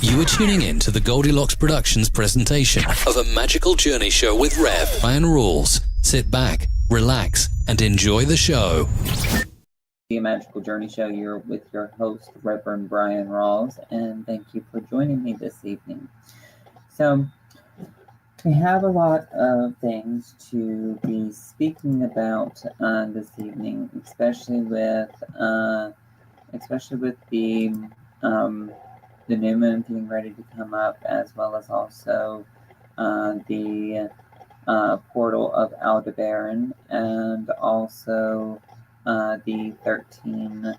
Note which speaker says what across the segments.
Speaker 1: You are tuning in to the Goldylocks Productions presentation of a magical journey show with Rev. Bryan Rawls. Sit back, relax, and enjoy the show.
Speaker 2: A magical journey show. You're with your host, Reverend Bryan Rawls, and thank you for joining me this evening. So, we have a lot of things to be speaking about this evening, especially with the new moon getting ready to come up, as well as also the portal of Aldebaran, and also the 13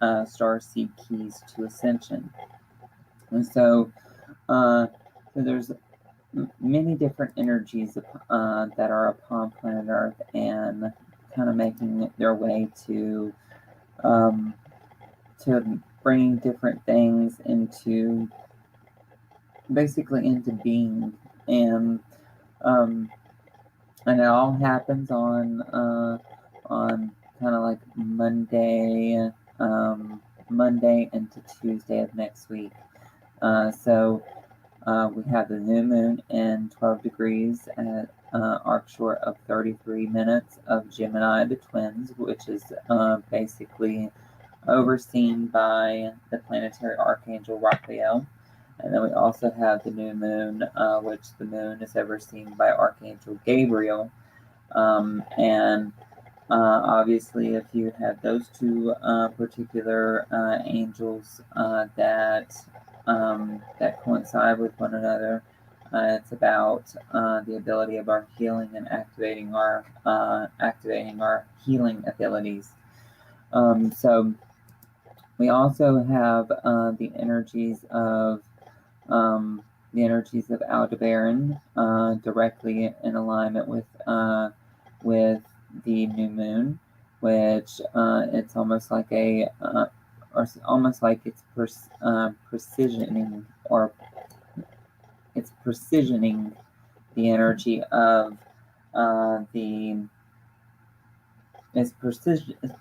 Speaker 2: starseed keys to ascension. And so there's many different energies that are upon planet Earth and kind of making their way to bringing different things into being, and it all happens on kind of like Monday into Tuesday of next week. So we have the new moon in 12 degrees at arc short of 33 minutes of Gemini, the twins, which is basically overseen by the planetary archangel Raphael. And then we also have the new moon, which the moon is overseen by Archangel Gabriel. And obviously, if you have those two particular angels that coincide with one another, it's about the ability of our healing and activating our healing abilities. So we also have the energies of Aldebaran directly in alignment with the new moon, which it's almost like it's precisioning the energy of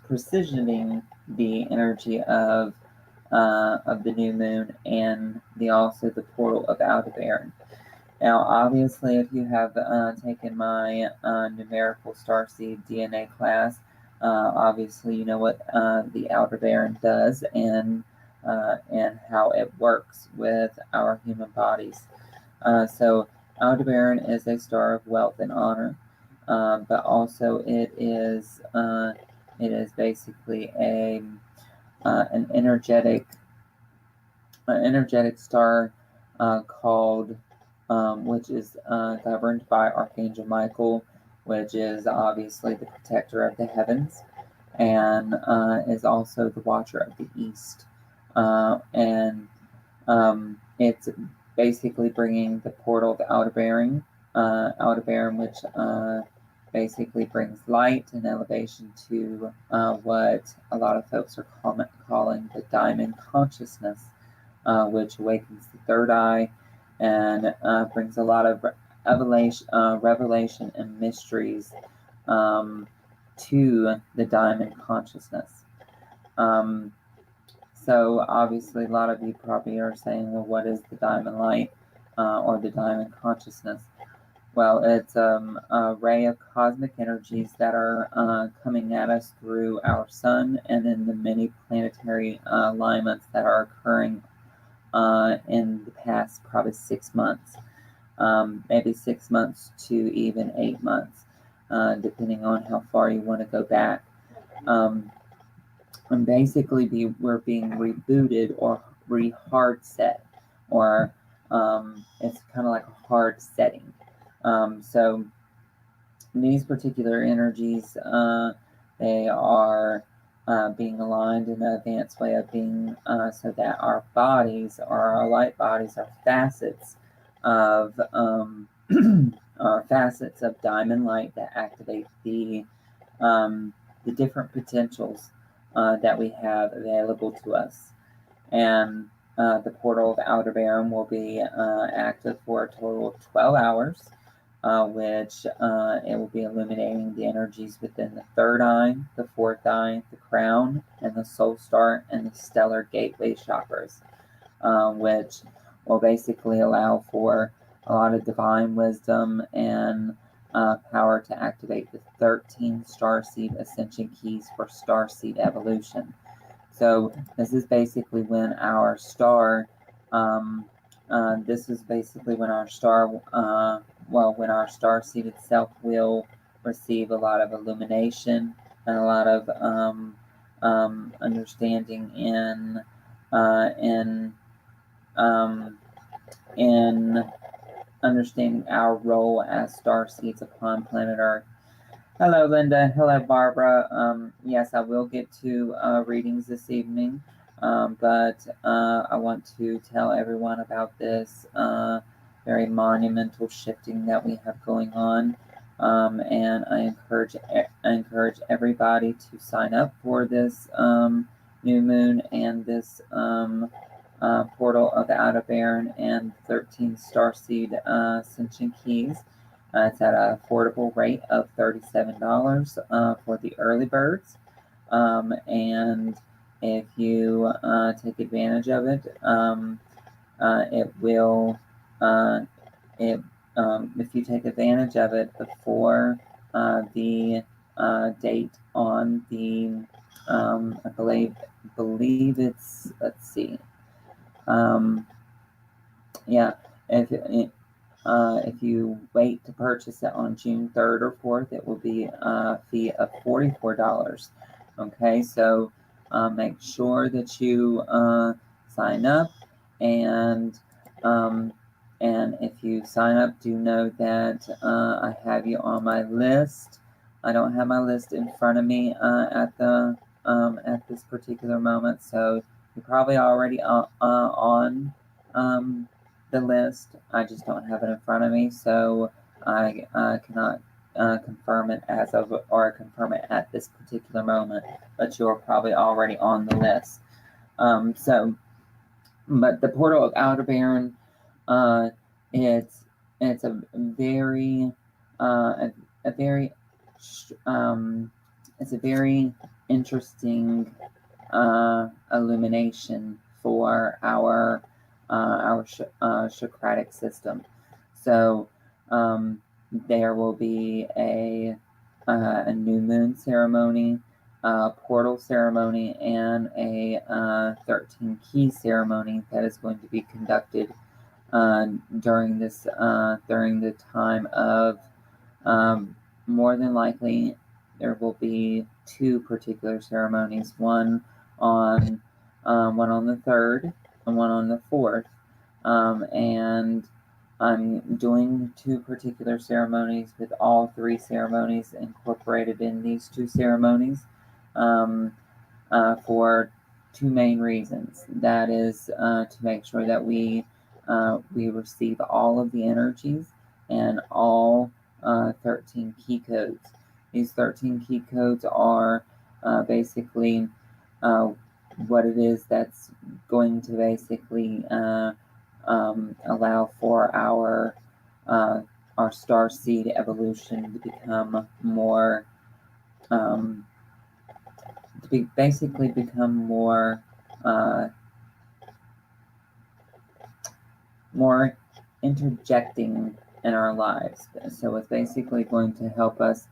Speaker 2: precisioning the energy of the new moon, and also the portal of Aldebaran. Now, obviously, if you have taken my numerical starseed DNA class, obviously you know what the Aldebaran does and how it works with our human bodies. So Aldebaran is a star of wealth and honor, but also it is basically an energetic star called, which is governed by Archangel Michael, which is obviously the protector of the heavens, and is also the watcher of the east. And it's basically bringing the portal of Aldebaran, which basically brings light and elevation to what a lot of folks are calling the diamond consciousness, which awakens the third eye and brings a lot of revelation and mysteries to the diamond consciousness. So obviously a lot of you probably are saying, well, what is the diamond light or the diamond consciousness? Well, it's a ray of cosmic energies that are coming at us through our sun and in the many planetary alignments that are occurring in the past probably 6 months, maybe 6 months to even 8 months, depending on how far you want to go back. And basically we're being rebooted or hard set, or it's kind of like a hard setting. So these particular energies, they are being aligned in an advanced way of being, so that our bodies, or our light bodies, are facets of diamond light that activate the different potentials that we have available to us. And the portal of Aldebaran will be active for a total of 12 hours. which it will be illuminating the energies within the third eye, the fourth eye, the crown, and the soul star, and the stellar gateway chakras, which will basically allow for a lot of divine wisdom and power to activate the 13 starseed ascension keys for starseed evolution. So this is basically when our star, this is basically when our star, when our star seed itself will receive a lot of illumination and a lot of understanding in understanding our role as star seeds upon planet Earth. Hello, Linda. Hello, Barbara. Yes, I will get to readings this evening, but I want to tell everyone about this very monumental shifting that we have going on, and I encourage everybody to sign up for this new moon and this portal of the Outer Baron and 13 starseed ascension keys. It's at an affordable rate of $37 for the early birds. And if you take advantage of it, it will, if you take advantage of it before the date on the, I believe it's, let's see. Yeah, if you wait to purchase it on June 3rd or 4th, it will be a fee of $44. Okay, so make sure that you sign up, and if you sign up, do know that I have you on my list. I don't have my list in front of me at this particular moment, so you're probably already on the list. I just don't have it in front of me, so I cannot confirm it confirm it at this particular moment, but you're probably already on the list. But the portal of Outer Baron, it's a very it's a very interesting illumination for our Socratic system. So there will be a new moon ceremony, a portal ceremony, and a 13 key ceremony that is going to be conducted during the time of more than likely there will be two particular ceremonies, one on the 3rd and one on the 4th, and I'm doing two particular ceremonies with all three ceremonies incorporated in these two ceremonies for two main reasons. That is to make sure that we receive all of the energies and all 13 key codes. These 13 key codes are basically what it is that's going to basically allow for our star seed evolution to become more more interjecting in our lives. So it's basically going to help us.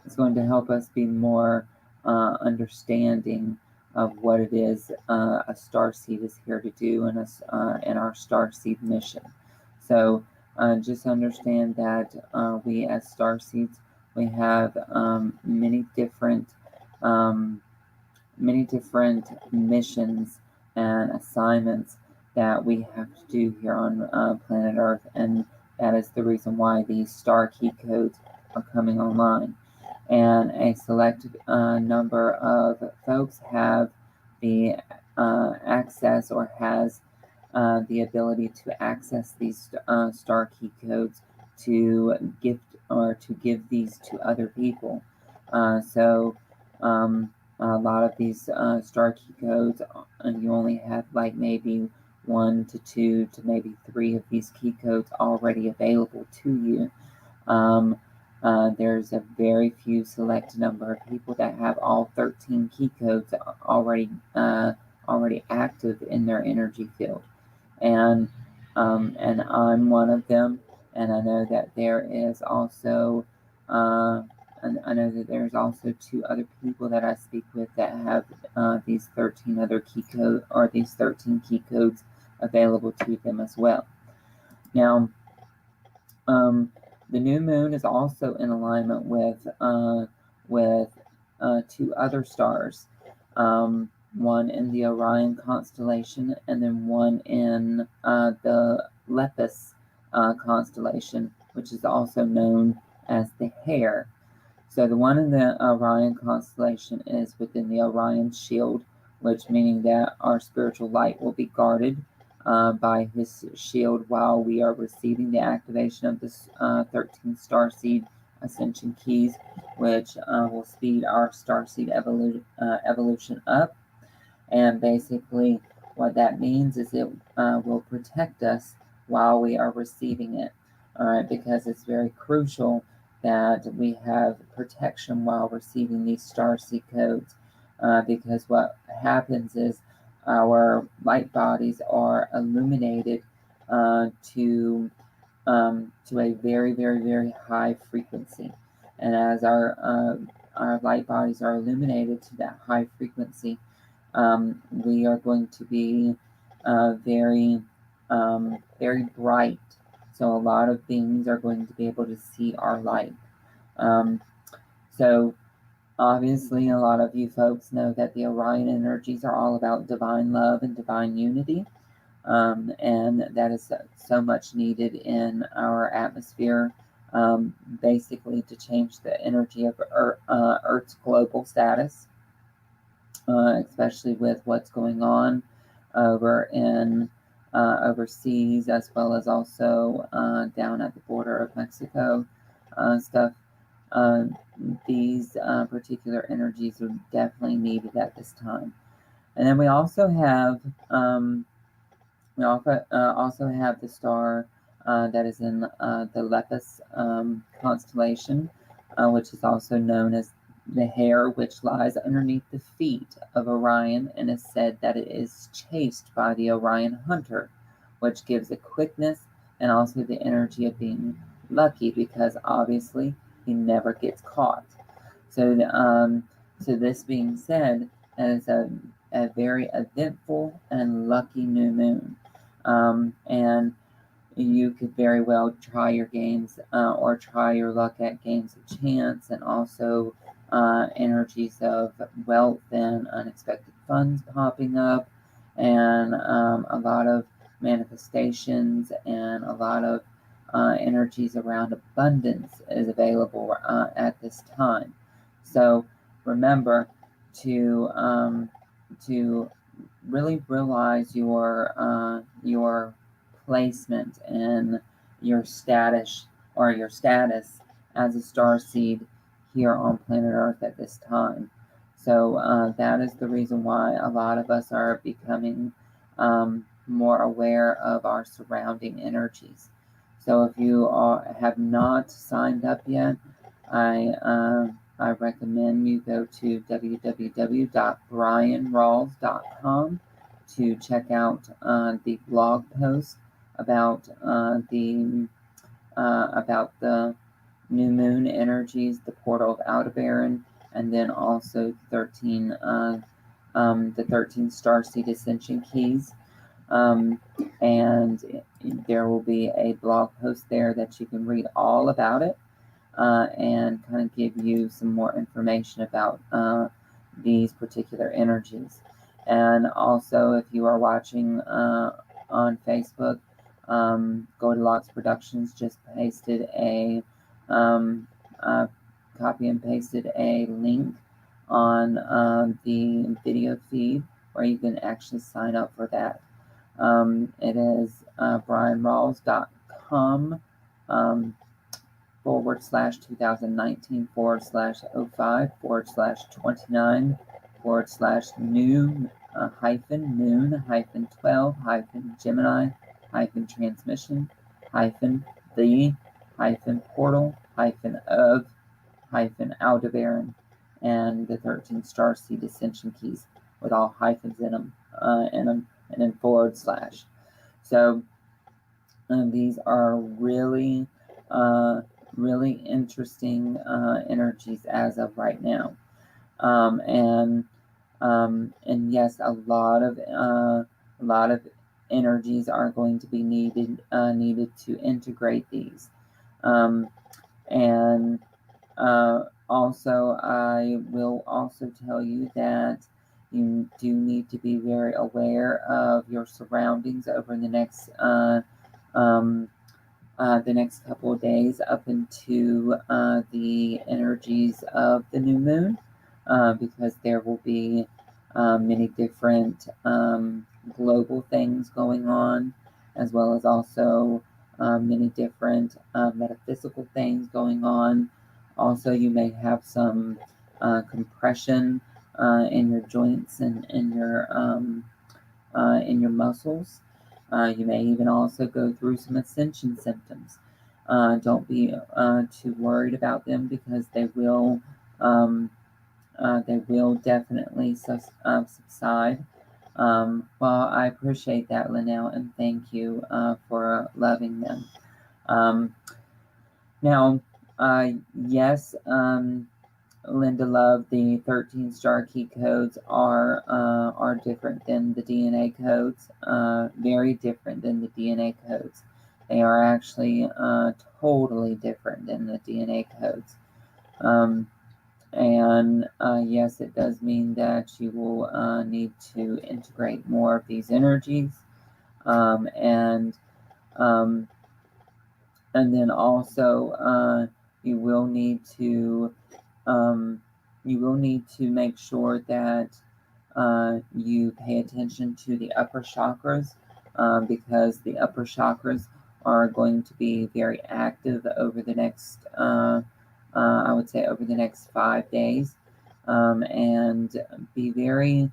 Speaker 2: It's going to help us be more understanding of what it is a starseed is here to do in our starseed mission. So just understand that we as starseeds, we have many different missions and assignments that we have to do here on planet Earth, and that is the reason why these star key codes are coming online. And a select number of folks have the access or has the ability to access these star key codes to gift or to give these to other people. So a lot of these star key codes, you only have like maybe 1 to 2 to maybe 3 of these key codes already available to you. There's a very few select number of people that have all 13 key codes already active in their energy field, and I'm one of them. And I know that there is also I know that there's also 2 other people that I speak with that have these 13 other key codes, or these 13 key codes available to them as well. Now, the new moon is also in alignment with 2 other stars, one in the Orion constellation, and then one in the Lepus constellation, which is also known as the Hare. So the one in the Orion constellation is within the Orion shield, which meaning that our spiritual light will be guarded by his shield while we are receiving the activation of the 13 starseed ascension keys, which will speed our starseed evolution up. And basically what that means is it will protect us while we are receiving it. All right, because it's very crucial that we have protection while receiving these starseed codes, because what happens is our light bodies are illuminated to a very, very, very high frequency, and as our light bodies are illuminated to that high frequency, we are going to be very, very bright. So a lot of beings are going to be able to see our light. So obviously, a lot of you folks know that the Orion energies are all about divine love and divine unity. And that is so much needed in our atmosphere, basically to change the energy of Earth's global status, especially with what's going on over in overseas, as well as also down at the border of Mexico stuff. These particular energies are definitely needed at this time. And then we also have the star that is in the Lepus constellation, which is also known as the Hare, which lies underneath the feet of Orion, and is said that it is chased by the Orion hunter, which gives a quickness and also the energy of being lucky, because obviously he never gets caught. So this being said, it is a very eventful and lucky new moon. And you could very well try your games or try your luck at games of chance, and also energies of wealth and unexpected funds popping up, and a lot of manifestations and a lot of energies around abundance is available at this time. So remember to really realize your placement and your status as a starseed here on planet Earth at this time. So that is the reason why a lot of us are becoming more aware of our surrounding energies. So if you have not signed up yet, I recommend you go to www.bryanrawls.com to check out the blog post about the new moon energies, the portal of Aldebaran, and then also the 13 starseed ascension keys. And there will be a blog post there that you can read all about it, and kind of give you some more information about these particular energies. And also, if you are watching on Facebook, Goldylocks Productions just pasted copy and pasted a link on the video feed where you can actually sign up for that. It is bryanrawls.com /2019 /05 /29 /new hyphen moon hyphen 12 hyphen Gemini hyphen transmission hyphen the hyphen portal hyphen of hyphen Aldebaran, and the 13 star seed ascension keys with all hyphens in them, and then forward slash. So these are really, really interesting energies as of right now. And yes, a lot of energies are going to be needed to integrate these. And also, I will also tell you that you do need to be very aware of your surroundings over the next couple of days up into the energies of the new moon, because there will be many different global things going on, as well as also many different metaphysical things going on. Also, you may have some compression in your joints and in your muscles. You may even also go through some ascension symptoms. Don't be too worried about them, because they will definitely subside. Well, I appreciate that, Linnell, and thank you for loving them. Now, yes, Linda Love, the 13 star key codes are different than the DNA codes. Very different than the DNA codes. They are actually totally different than the DNA codes. And yes, it does mean that you will need to integrate more of these energies, and then also you will need to make sure that you pay attention to the upper chakras, because the upper chakras are going to be very active over the next, I would say, over the next 5 days, and be very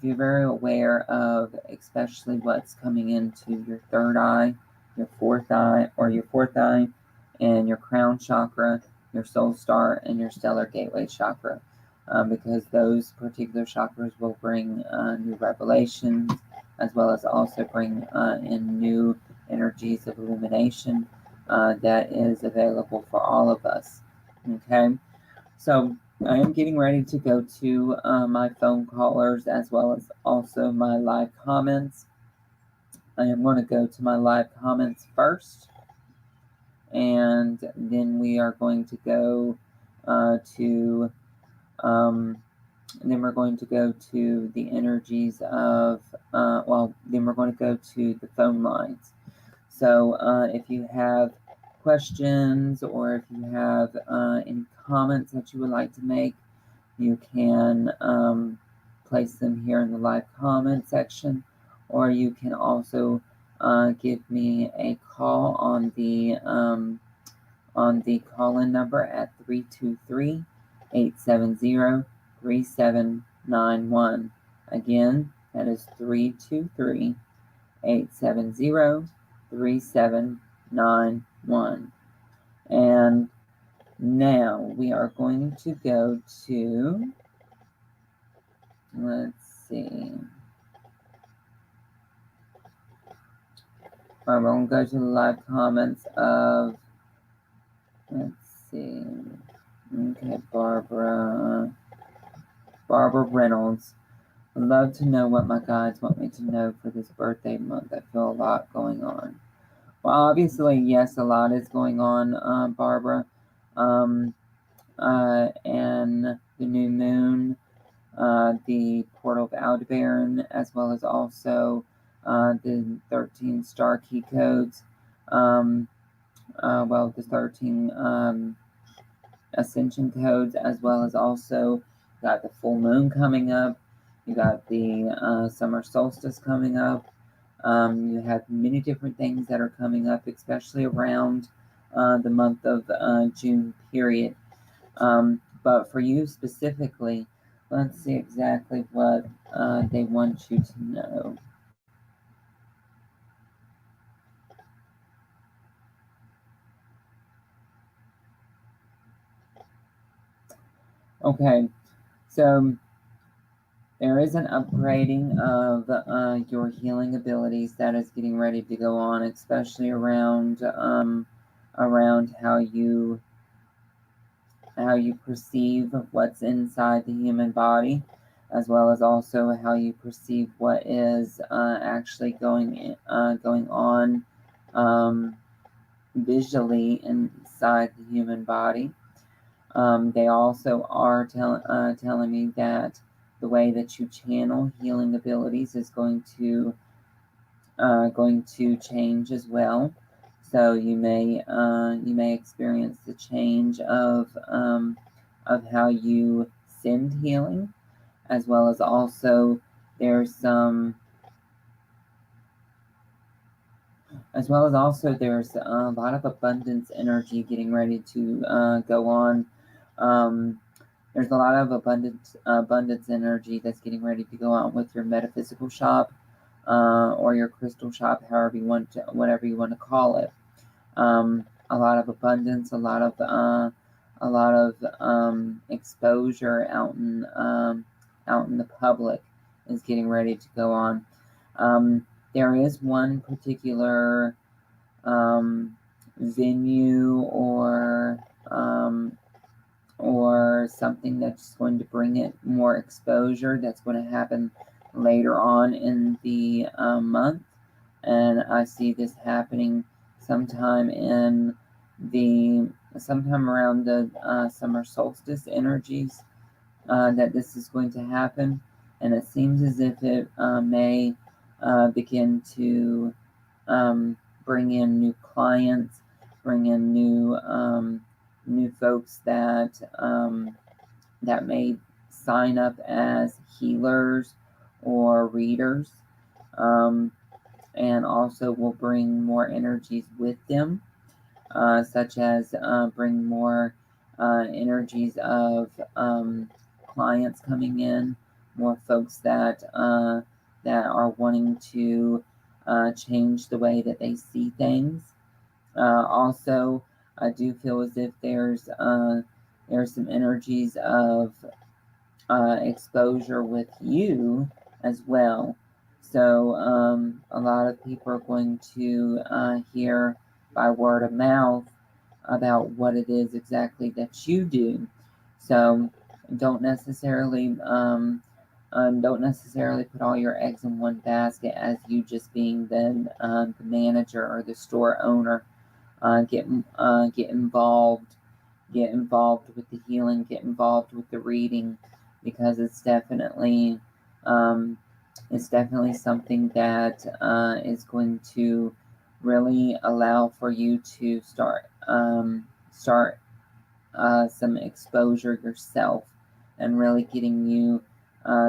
Speaker 2: aware of especially what's coming into your third eye, your fourth eye, and your crown chakra, your soul star, and your stellar gateway chakra, because those particular chakras will bring new revelations, as well as also bring in new energies of illumination that is available for all of us. Okay, so I am getting ready to go to my phone callers, as well as also my live comments. I am going to go to my live comments first, and then we are going to go to the energies of then we're going to go to the phone lines. So if you have questions, or if you have any comments that you would like to make, you can place them here in the live comment section, or you can also give me a call on the call-in number at 323-870-3791. Again, that is 323-870-3791. And now we are going to go to, let's see. All right, we're going to go to the live comments of, let's see. Okay, Barbara Reynolds. I'd love to know what my guides want me to know for this birthday month. I feel a lot going on. Well, obviously, yes, a lot is going on, Barbara. And the new moon, the portal of Aldebaran, as well as also the 13 star key codes. The 13 ascension codes, as well as also got the full moon coming up. You got the summer solstice coming up. You have many different things that are coming up, especially around the month of June period. But for you specifically, let's see exactly what they want you to know. Okay, so there is an upgrading of your healing abilities that is getting ready to go on, especially around how you perceive what's inside the human body, as well as also how you perceive what is actually going on visually inside the human body. They also are telling me that the way that you channel healing abilities is going to change as well. So you may experience the change of how you send healing, as well as also there's a lot of abundance energy getting ready to go on. There's a lot of abundance energy that's getting ready to go on with your metaphysical shop, or your crystal shop, whatever you want to call it. A lot of abundance, a lot of exposure out in the public is getting ready to go on. There is one particular venue or something that's going to bring it more exposure that's going to happen later on in the month, and I see this happening sometime around the summer solstice energies, that this is going to happen, and it seems as if it may begin to bring in new clients, bring in new folks that may sign up as healers or readers, and also will bring more energies with them, such as bring more energies of clients coming in, more folks that are wanting to change the way that they see things. Also, I do feel as if there's some energies of exposure with you as well. So a lot of people are going to hear by word of mouth about what it is exactly that you do. So don't necessarily put all your eggs in one basket as you just being the manager or the store owner. Get involved. Get involved with the healing. Get involved with the reading, because it's definitely something that is going to really allow for you to start some exposure yourself, and really getting you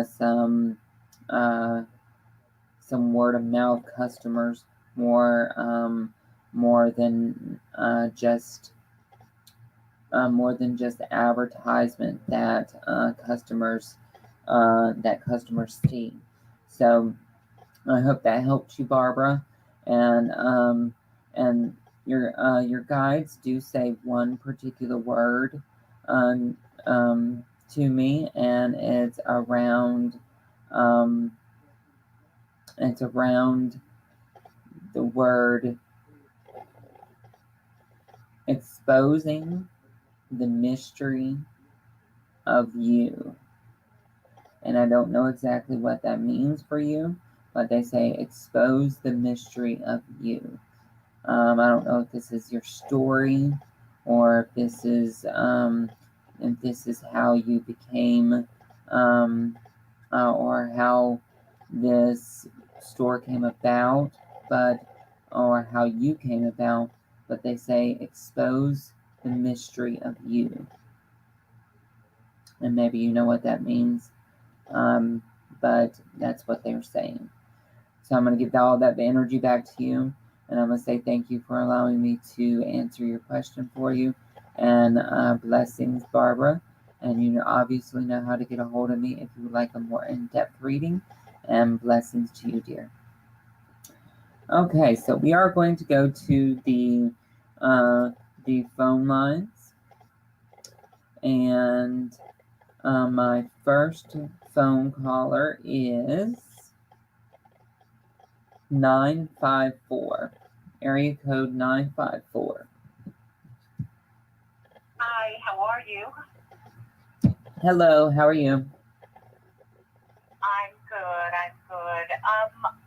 Speaker 2: some word of mouth customers, more than just advertisement that customers see. So I hope that helped you, Barbara, and your guides do say one particular word to me, and it's around the word exposing the mystery of you. And I don't know exactly what that means for you, but they say expose the mystery of you. I don't know if this is your story, or if this is how you became, or how this store came about, or how you came about. But they say expose the mystery of you, and maybe you know what that means, but that's what they're saying. So I'm going to give all that energy back to you, and I'm going to say thank you for allowing me to answer your question for you, and blessings, Barbara, And you obviously know how to get a hold of me if you would like a more in-depth reading. And blessings to you, dear. Okay, so we are going to go to the phone lines. And my first phone caller is 954. Area code 954.
Speaker 3: Hi, how are you?
Speaker 2: Hello, how are you?
Speaker 3: I'm good,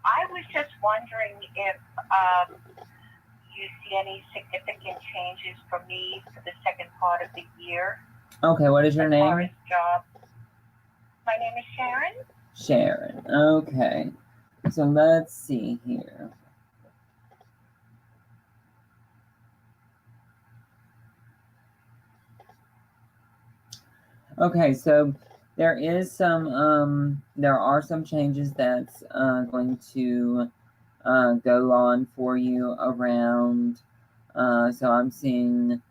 Speaker 3: I was just wondering if you see any significant changes for me for the second part of the year.
Speaker 2: Okay, what is your name?
Speaker 3: As far as job. My name is Sharon.
Speaker 2: Sharon, okay. So let's see here. Okay, so there are some changes that's going to go on for you around, so I'm seeing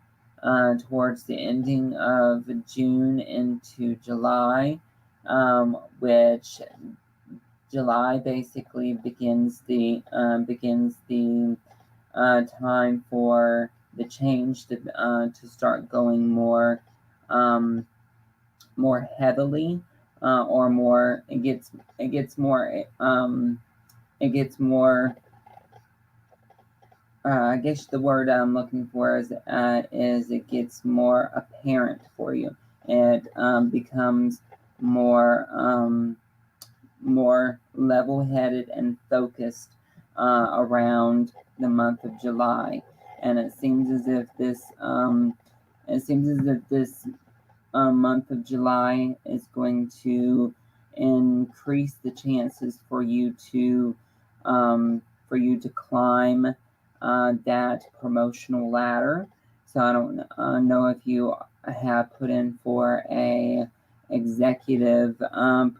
Speaker 2: towards the ending of June into July, which July basically begins the time for the change to start going more heavily, or more. It gets more. I guess the word I'm looking for is it gets more apparent for you. It becomes more level-headed and focused around the month of July, and it seems as if this month of July is going to increase the chances for you to climb that promotional ladder. So I don't know if you have put in for a executive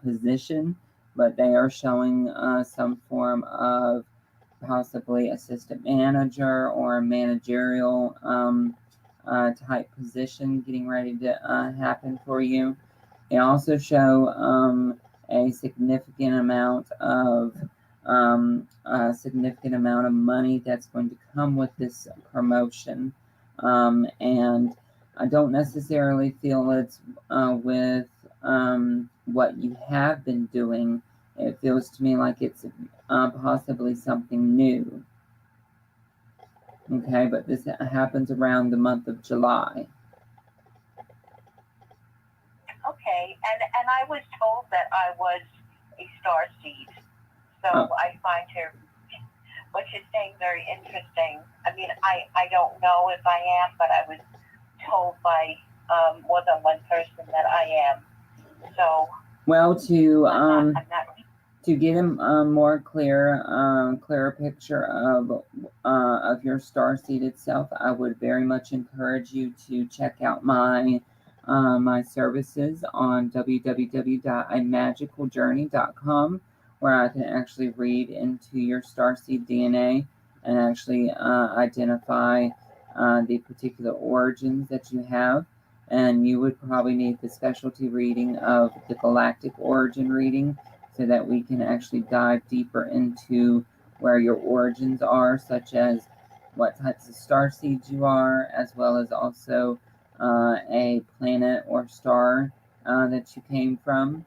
Speaker 2: position, but they are showing some form of possibly assistant manager or managerial type position getting ready to happen for you. They also show a significant amount of money that's going to come with this promotion, and I don't necessarily feel it's with what you have been doing. It feels to me like it's possibly something new. Okay, but this happens around the month of July.
Speaker 3: Okay, and I was told that I was a star seed, so I find what you're saying very interesting. I mean, I don't know if I am, but I was told by more than one person that I am. So
Speaker 2: well, to
Speaker 3: I'm not
Speaker 2: to get a more clearer picture of your star seed itself, I would very much encourage you to check out my services on www.amagicaljourney.com, where I can actually read into your star seed DNA and actually identify the particular origins that you have. And you would probably need the specialty reading of the galactic origin reading, so that we can actually dive deeper into where your origins are, such as what types of star seeds you are, as well as also a planet or star that you came from,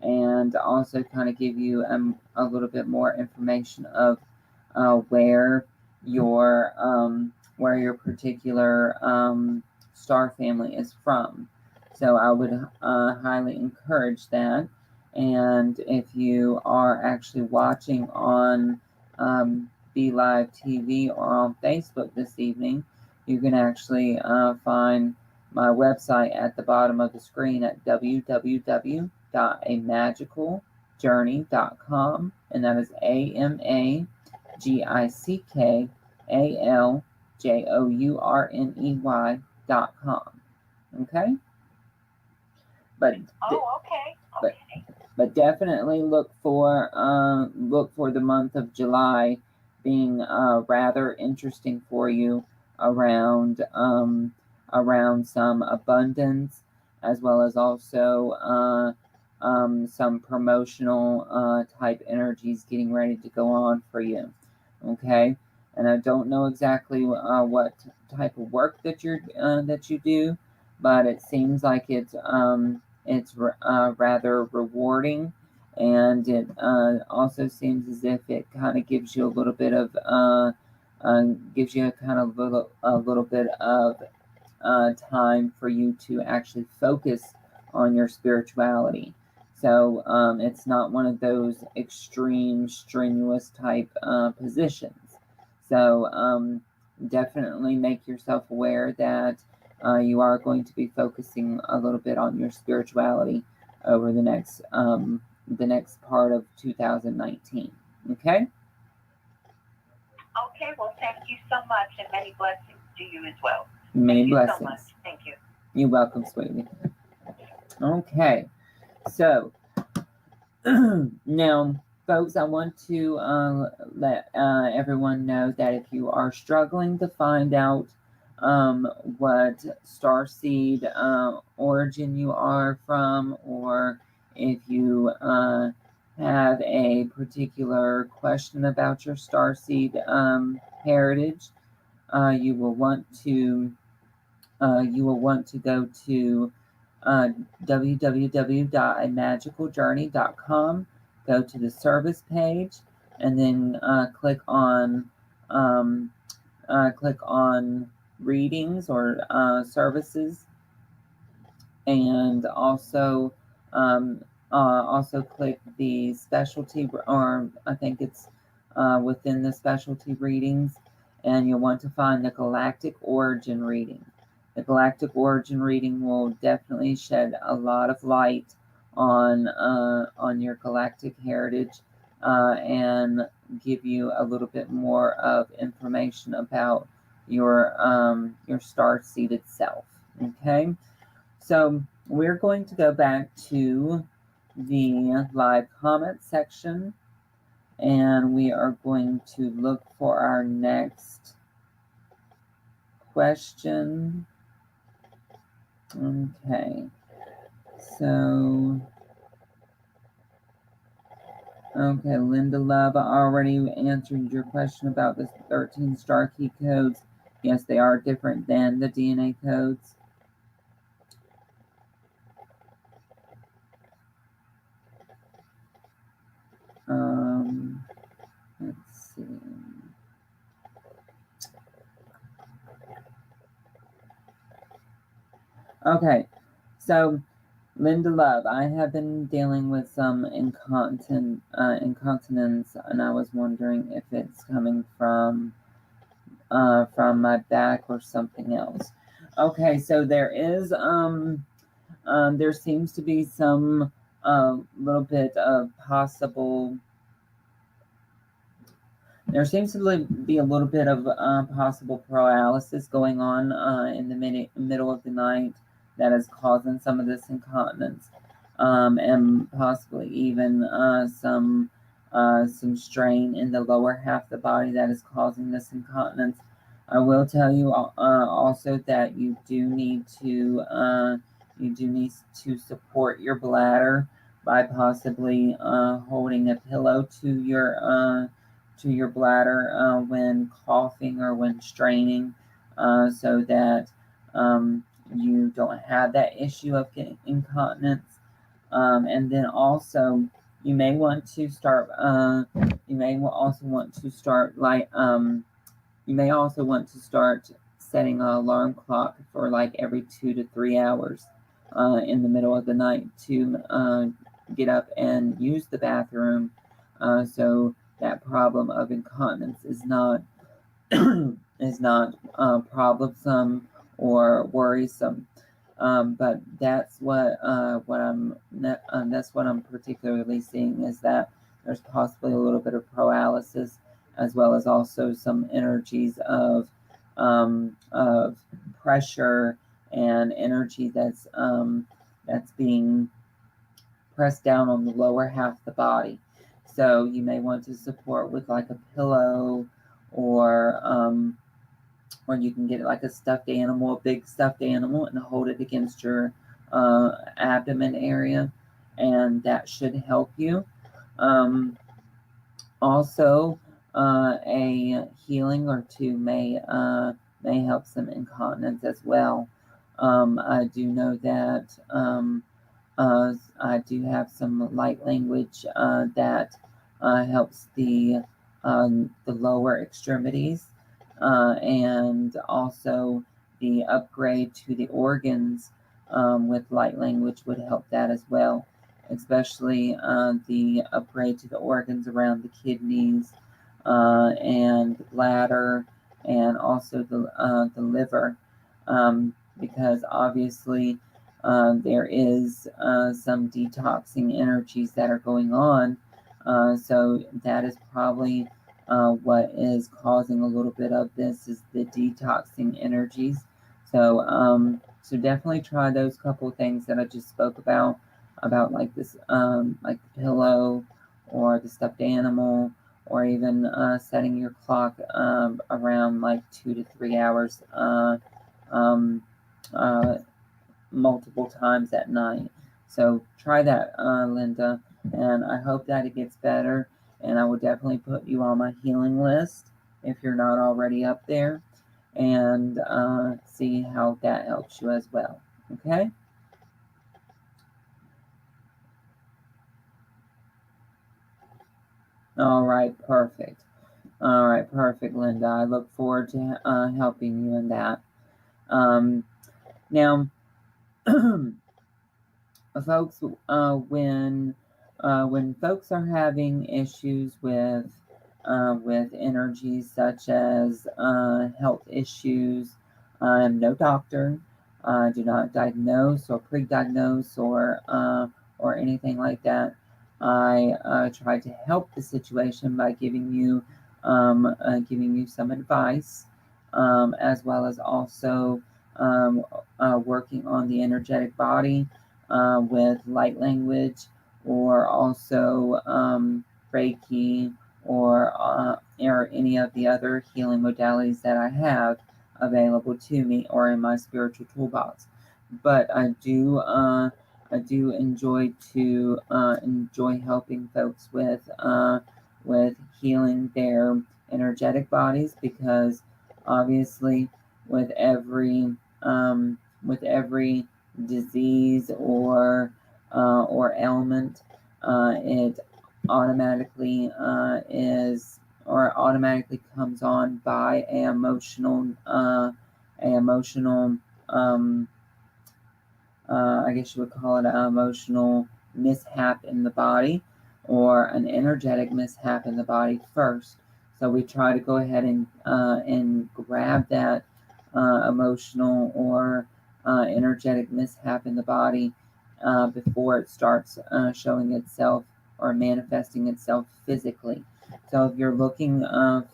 Speaker 2: and also kind of give you a little bit more information of where your particular star family is from. So I would highly encourage that. And if you are actually watching on Be Live TV or on Facebook this evening, you can actually find my website at the bottom of the screen at www.amagicaljourney.com, and that is AMAGICKALJOURNEY.com. Okay? But But definitely look for the month of July being rather interesting for you around some abundance as well as also some promotional type energies getting ready to go on for you. Okay, and I don't know exactly what type of work that you do, but it seems like it's rather rewarding, and it also seems as if it kind of gives you a little bit of gives you a little bit of time for you to actually focus on your spirituality. So it's not one of those extreme, strenuous type positions. So definitely make yourself aware that you are going to be focusing a little bit on your spirituality over the next part of 2019. Okay?
Speaker 3: Okay, well, thank you so much, and many blessings to you as well.
Speaker 2: Many
Speaker 3: Thank
Speaker 2: blessings.
Speaker 3: You so much. Thank you.
Speaker 2: You're welcome, sweetie. Okay, so now, folks, I want to let everyone know that if you are struggling to find out what starseed origin you are from, or if you have a particular question about your starseed heritage, you will want to go to www.amagicaljourney.com, go to the service page, and then click on readings or services, and also click the specialty, or I think it's within the specialty readings, and you'll want to find the galactic origin reading. The galactic origin reading will definitely shed a lot of light on your galactic heritage and give you a little bit more of information about your star seed itself. Okay, so we're going to go back to the live comment section, and we are going to look for our next question. Okay, so Linda Love, I already answered your question about the 13 star key codes. Yes, they are different than the DNA codes. Let's see. Okay, so Linda Love, I have been dealing with some incontinence, and I was wondering if it's coming from my back or something else. Okay, so there seems to be some little bit of possible. There seems to be a little bit of possible paralysis going on in the middle of the night that is causing some of this incontinence, and possibly even some strain in the lower half of the body that is causing this incontinence. I will tell you also that you do need to support your bladder by possibly holding a pillow to your bladder when coughing or when straining, so that you don't have that issue of getting incontinence. And then also, you may also want to start setting an alarm clock for like every 2 to 3 hours in the middle of the night to get up and use the bathroom, so that problem of incontinence is not problemsome or worrisome. But that's what I'm particularly seeing, is that there's possibly a little bit of paralysis, as well as also some energies of pressure and energy that's being pressed down on the lower half of the body. So you may want to support with like a pillow, or you can get like a big stuffed animal, and hold it against your abdomen area, and that should help you. Also, a healing or two may help some incontinence as well. I do know that I do have some light language that helps the lower extremities, and also the upgrade to the organs with light language would help that as well, especially the upgrade to the organs around the kidneys and the bladder, and also the liver, because obviously there is some detoxing energies that are going on. So that is probably what is causing a little bit of this, is the detoxing energies. So so definitely try those couple things that I just spoke about like this, like the pillow or the stuffed animal, or even setting your clock around like 2 to 3 hours multiple times at night. So try that, Linda, and I hope that it gets better. And I will definitely put you on my healing list if you're not already up there, and see how that helps you as well. Okay? All right, perfect. All right, perfect, Linda. I look forward to helping you in that. Now, folks, when folks are having issues with energies such as health issues, I'm no doctor. I do not diagnose or pre-diagnose or anything like that. I try to help the situation by giving you some advice, as well as also working on the energetic body with light language, or also Reiki, or any of the other healing modalities that I have available to me or in my spiritual toolbox. But I do enjoy helping folks with healing their energetic bodies, because obviously with every disease or ailment, it automatically automatically comes on by an emotional I guess you would call it an emotional mishap in the body, or an energetic mishap in the body first. So we try to go ahead and grab that emotional or energetic mishap in the body before it starts showing itself or manifesting itself physically. So if you're looking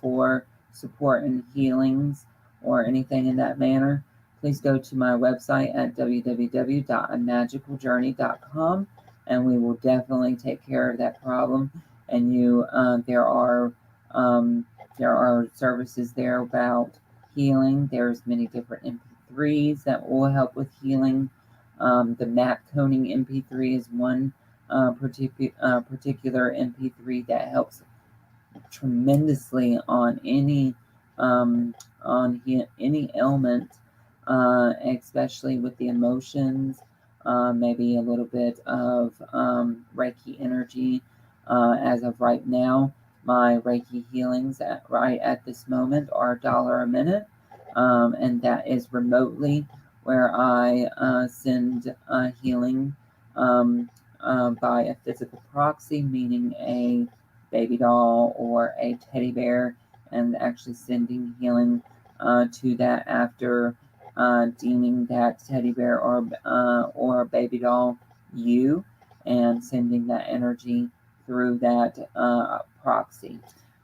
Speaker 2: for support and healings or anything in that manner, please go to my website at www.amagicaljourney.com, and we will definitely take care of that problem. And there are services there about healing. There's many different MP3s that will help with healing. The map coning MP3 is one particular MP3 that helps tremendously on any ailment, especially with the emotions, maybe a little bit of Reiki energy. As of right now, my Reiki healings right at this moment are $1 a minute, and that is remotely, where I send healing by a physical proxy, meaning a baby doll or a teddy bear, and actually sending healing to that after deeming that teddy bear or baby doll you, and sending that energy through that proxy.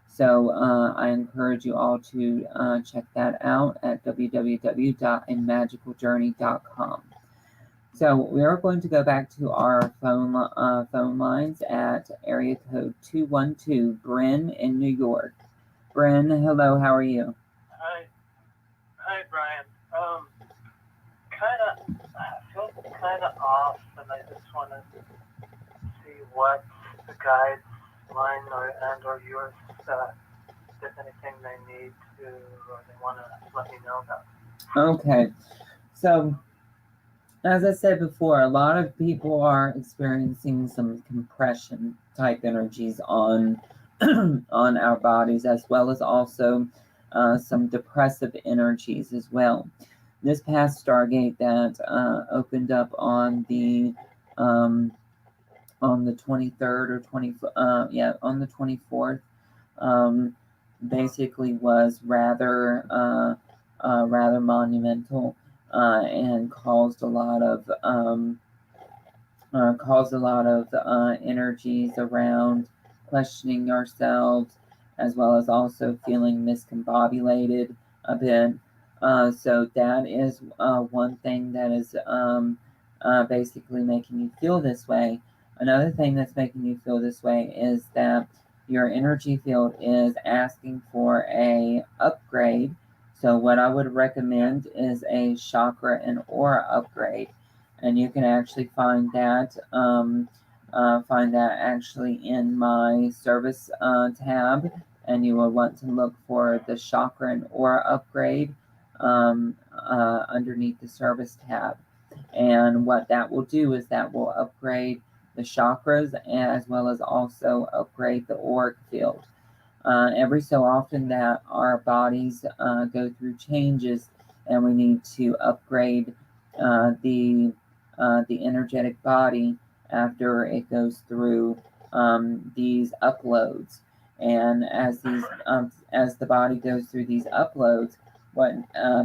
Speaker 2: So I encourage you all to check that out at www.amagicaljourney.com. So we are going to go back to our phone lines at area code 212, Bryn in New York. Bryn, hello, how are you?
Speaker 4: Hi, Bryan. I feel kind of off, and I just want to see what the guides, mine or yours, if there's anything they need to or they want to let me know about.
Speaker 2: Okay. So, as I said before, a lot of people are experiencing some compression type energies on on our bodies, as well as also some depressive energies as well. This past Stargate that opened up on the 23rd or on the 24th, basically was rather monumental. And caused a lot of energies around questioning ourselves, as well as also feeling miscombobulated a bit. So that is one thing that is basically making you feel this way. Another thing that's making you feel this way is that your energy field is asking for a upgrade. So what I would recommend is a chakra and aura upgrade, and you can actually find that actually in my service tab, and you will want to look for the chakra and aura upgrade underneath the service tab. And what that will do is that will upgrade the chakras as well as also upgrade the auric field. Every so often that our bodies go through changes, and we need to upgrade the energetic body after it goes through these uploads. And as the body goes through these uploads, what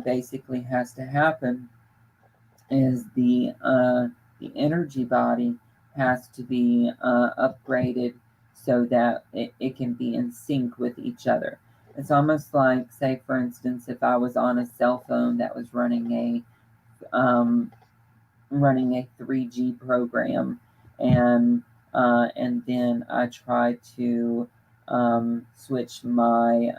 Speaker 2: basically has to happen is the energy body has to be upgraded so that it can be in sync with each other. It's almost like, say, for instance, if I was on a cell phone that was running a 3G program, and then I tried to switch my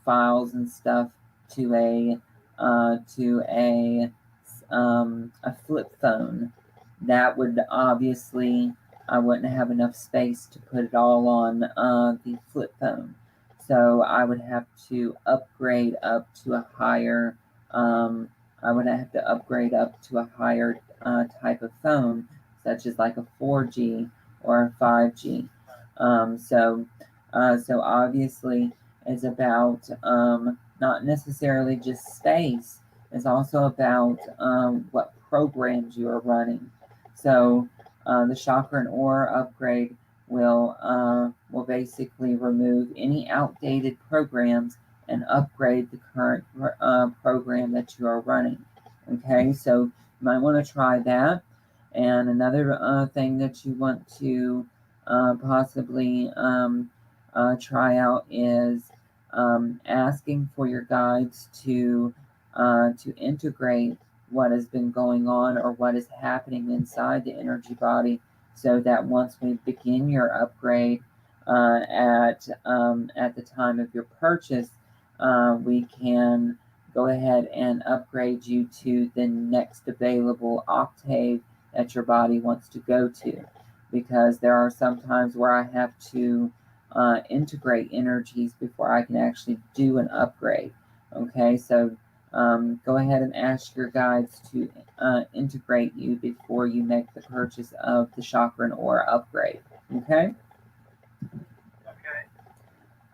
Speaker 2: files and stuff to a flip phone. That would obviously, I wouldn't have enough space to put it all on the flip phone. So I would have to upgrade up to a higher type of phone, such as like a 4G or a 5G. So obviously it's about not necessarily just space. It's also about what programs you are running. So the chakra and aura upgrade will basically remove any outdated programs and upgrade the current program that you are running. Okay, so you might want to try that. And another thing that you want to possibly try out is asking for your guides to integrate what has been going on or what is happening inside the energy body, so that once we begin your upgrade at the time of your purchase, we can go ahead and upgrade you to the next available octave that your body wants to go to. Because there are some times where I have to integrate energies before I can actually do an upgrade. Okay, so go ahead and ask your guides to integrate you before you make the purchase of the chakra and aura upgrade. Okay?
Speaker 4: Okay.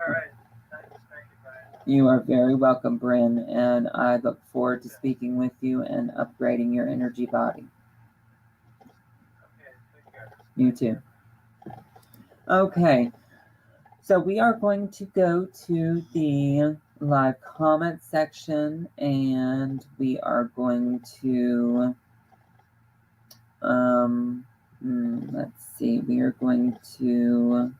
Speaker 4: All right. Thank you, Bryan.
Speaker 2: You are very welcome, Bryn, and I look forward to speaking with you and upgrading your energy body.
Speaker 4: Okay, take care.
Speaker 2: You too. Okay, so we are going to go to the live comment section, and we are going to let's see, we are going to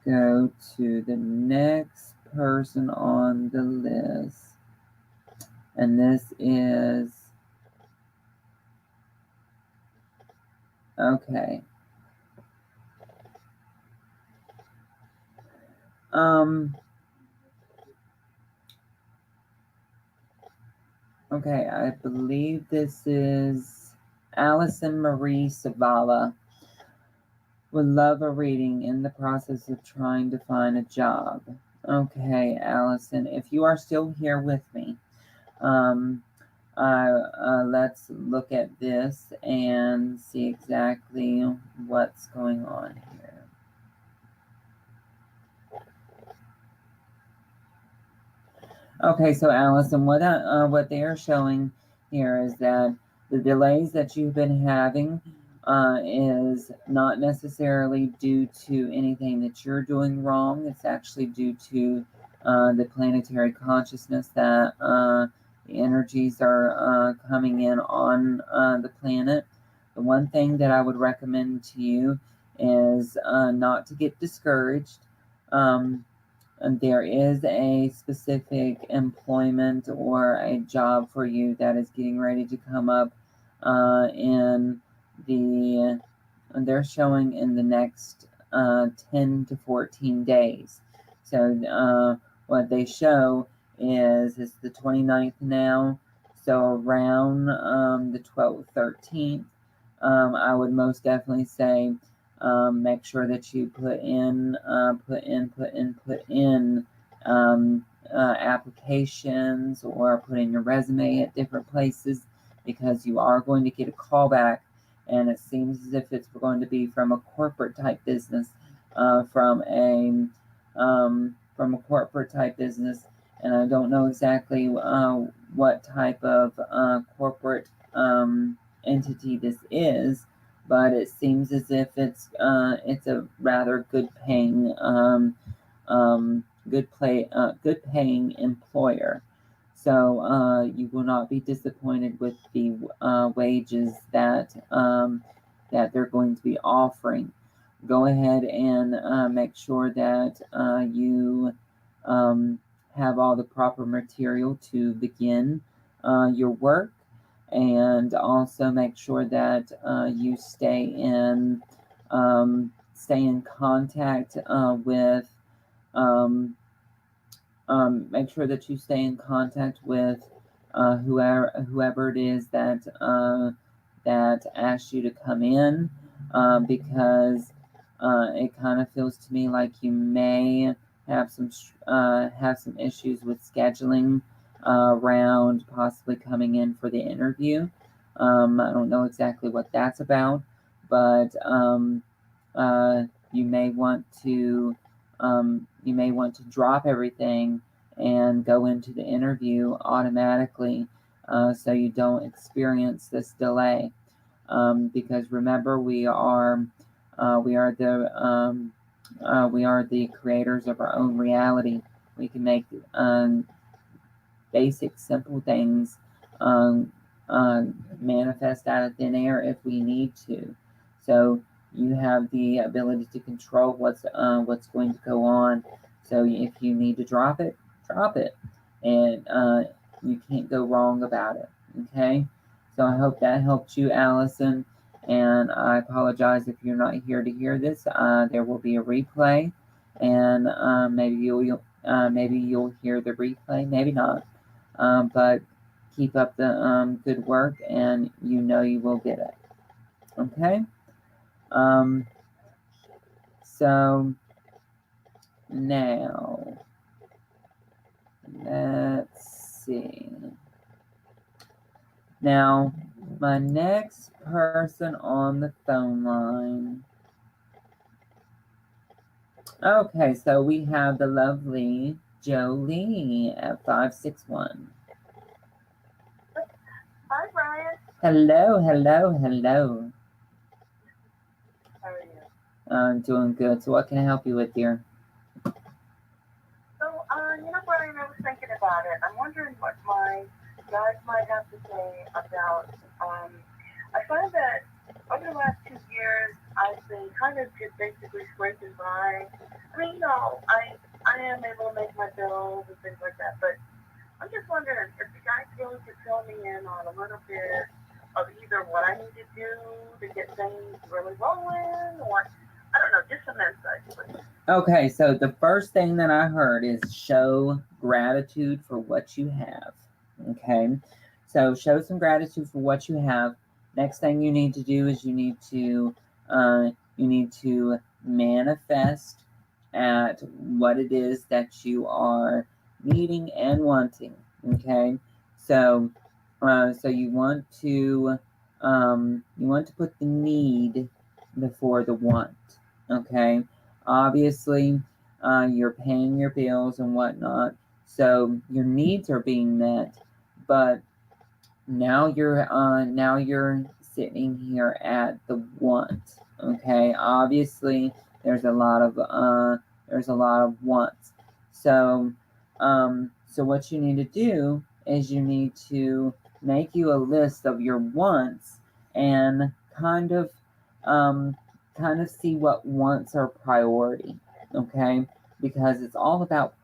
Speaker 2: go to the next person on the list, and this is okay. Okay, I believe this is Allison Marie Savala. Would love a reading in the process of trying to find a job. Okay, Allison, if you are still here with me, let's look at this and see exactly what's going on here. Okay, so Allison, what they are showing here is that the delays that you've been having is not necessarily due to anything that you're doing wrong. It's actually due to the planetary consciousness that the energies are coming in on the planet. The one thing that I would recommend to you is not to get discouraged. And there is a specific employment or a job for you that is getting ready to come up and they're showing in the next 10 to 14 days. So what they show is it's the 29th now, so around the 12th, 13th, I would most definitely say make sure that you put in applications or put in your resume at different places, because you are going to get a call back, and it seems as if it's going to be from a corporate type business, from a corporate type business, and I don't know exactly what type of corporate entity this is, but it seems as if it's a rather good paying good paying employer. So you will not be disappointed with the wages that that they're going to be offering. Go ahead and make sure that you have all the proper material to begin your work, and also make sure that you stay in contact with make sure that you stay in contact with whoever it is that that asked you to come in, because it kind of feels to me like you may have some issues with scheduling around possibly coming in for the interview. I don't know exactly what that's about, but you may want to drop everything and go into the interview automatically, so you don't experience this delay. Because remember, we are the creators of our own reality. We can make basic, simple things manifest out of thin air if we need to. So you have the ability to control what's going to go on. So if you need to drop it, and you can't go wrong about it. Okay. So I hope that helped you, Allison. And I apologize if you're not here to hear this. There will be a replay, and maybe you'll hear the replay, maybe not. But keep up the good work, and you will get it. Okay. So now let's see. Now, my next person on the phone line. Okay, so we have the lovely Jolie at 561.
Speaker 3: Hi, Bryan.
Speaker 2: Hello.
Speaker 3: How are you?
Speaker 2: I'm doing good. So what can I help you with, dear?
Speaker 3: So, Bryan, I was thinking about it. I'm wondering what my guys might have to say about, I find that over the last 2 years, I've been kind of just basically scraping by. I mean, I am able to make my bills and things like that, but I'm just wondering if you guys really could fill me in on a little bit of either what I need to do to get things really rolling, or I don't know, just some insight, please.
Speaker 2: Okay, so the first thing that I heard is show gratitude for what you have. Okay, So show some gratitude for what you have. Next thing you need to do is you need to manifest at what it is that you are needing and wanting. Okay, so you want to put the need before the want. Okay, obviously, you're paying your bills and whatnot, so your needs are being met, but now you're sitting here at the want. Okay, obviously there's a lot of wants. So so what you need to do is you need to make you a list of your wants and kind of see what wants are priority. Okay, because it's all about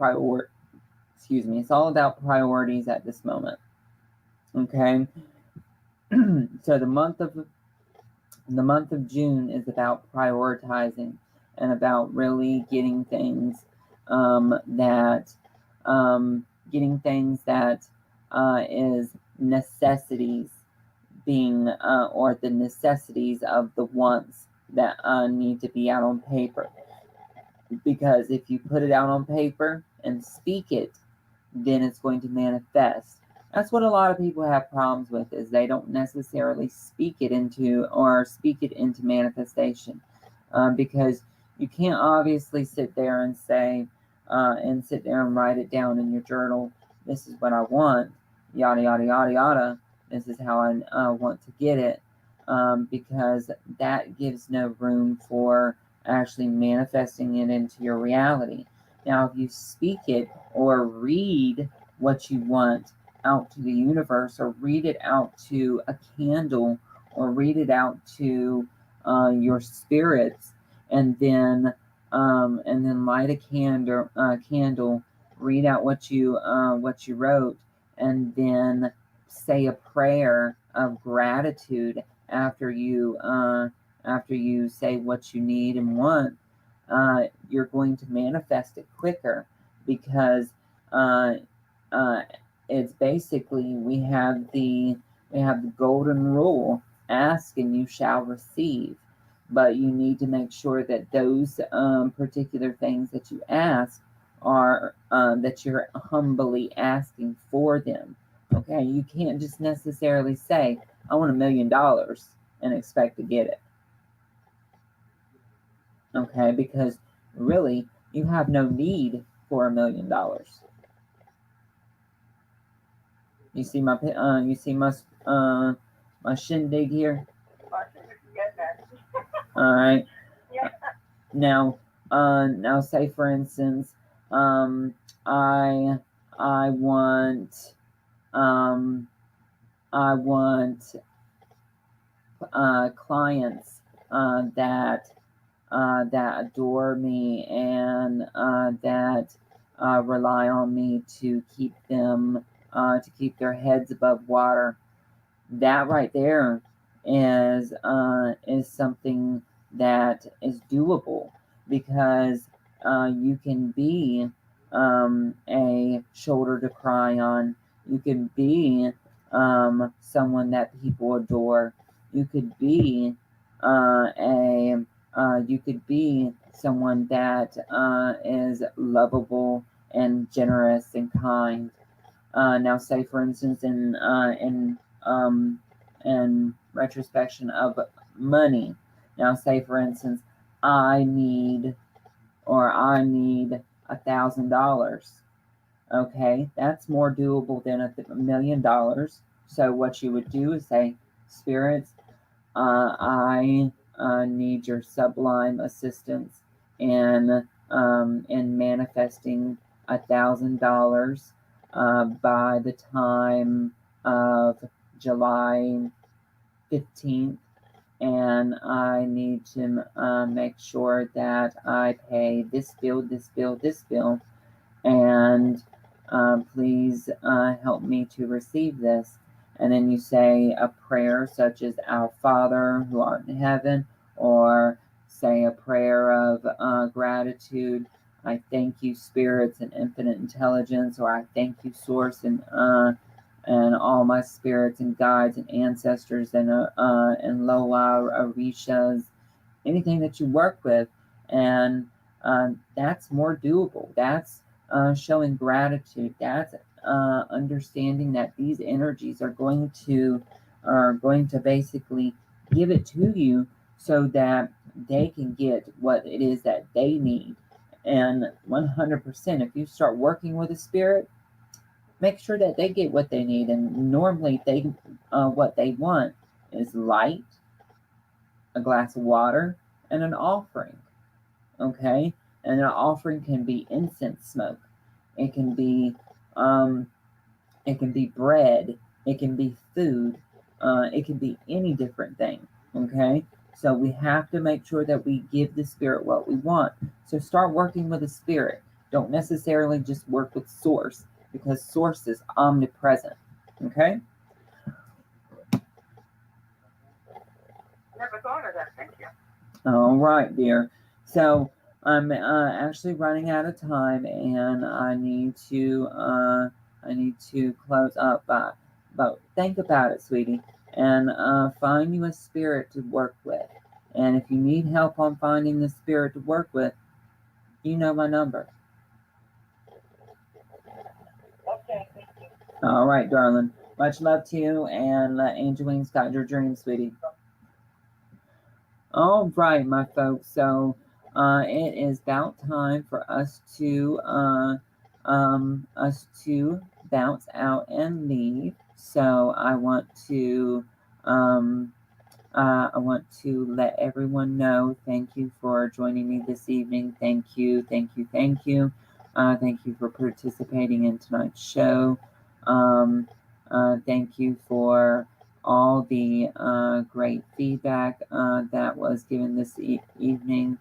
Speaker 2: it's all about priorities at this moment. Okay, so the month of June is about prioritizing and about really getting things that is necessities being or the necessities of the wants that need to be out on paper. Because if you put it out on paper and speak it, then it's going to manifest. That's what a lot of people have problems with, is they don't necessarily speak it into manifestation, because you can't obviously sit there and say and write it down in your journal. This is what I want, yada yada yada yada. This is how I want to get it, because that gives no room for actually manifesting it into your reality. Now, if you speak it or read what you want out to the universe, or read it out to a candle, or read it out to your spirits, and then light a candle, read out what you wrote, and then say a prayer of gratitude after you say what you need and want. You're going to manifest it quicker, because it's basically, we have the golden rule: ask and you shall receive. But you need to make sure that those particular things that you ask are that you're humbly asking for them. Okay, you can't just necessarily say, I want $1 million, and expect to get it. Okay, because really you have no need for $1 million. You see my my shindig here. All right.
Speaker 3: Yeah.
Speaker 2: Now say for instance, I want clients that adore me and that rely on me to keep their heads above water. That right there is something that is doable, because you can be a shoulder to cry on. You can be someone that people adore. You could be someone that is lovable and generous and kind. Now, say for instance, in retrospection of money. Now, say for instance, I need $1,000. Okay, that's more doable than $1 million. So what you would do is say, spirits, I need your sublime assistance in manifesting $1,000 by the time of July 15th, and I need to make sure that I pay this bill, and please help me to receive this. And then you say a prayer such as, Our Father who art in heaven, or say a prayer of gratitude. I thank you, spirits and infinite intelligence, or I thank you, source and and all my spirits and guides and ancestors and Loa, Orishas, anything that you work with. And that's more doable. That's showing gratitude. That's understanding that these energies are going to basically give it to you so that they can get what it is that they need. And 100%, if you start working with a spirit, make sure that they get what they need. And normally what they want is light, a glass of water, and an offering. Okay? And an offering can be incense smoke. It can be bread. It can be food. It can be any different thing. Okay? So we have to make sure that we give the spirit what we want. So start working with the spirit. Don't necessarily just work with source, because source is omnipresent. Okay?
Speaker 3: Never thought of that. Thank you.
Speaker 2: All right, dear. So I'm actually running out of time, and I need to close up. But think about it, sweetie, and find you a spirit to work with. And if you need help on finding the spirit to work with, you know my number.
Speaker 3: Okay, thank you.
Speaker 2: All right, darling. Much love to you, and Angel Wings guide your dreams, sweetie. All right, my folks. So it is about time for us to bounce out and leave. So I want to let everyone know. Thank you for joining me this evening. Thank you. Thank you for participating in tonight's show. Thank you for all the great feedback that was given this evening.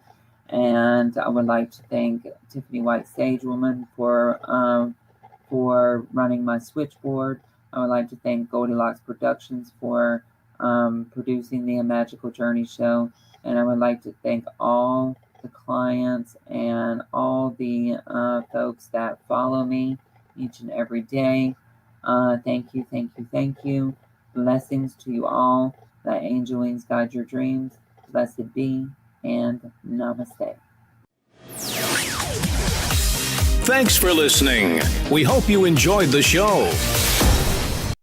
Speaker 2: And I would like to thank Tiffany White Sage Woman for running my switchboard. I would like to thank Goldylocks Productions for producing the Magical Journey show. And I would like to thank all the clients and all the folks that follow me each and every day. Thank you. Blessings to you all. Let angel wings guide your dreams. Blessed be, and namaste.
Speaker 5: Thanks for listening. We hope you enjoyed the show.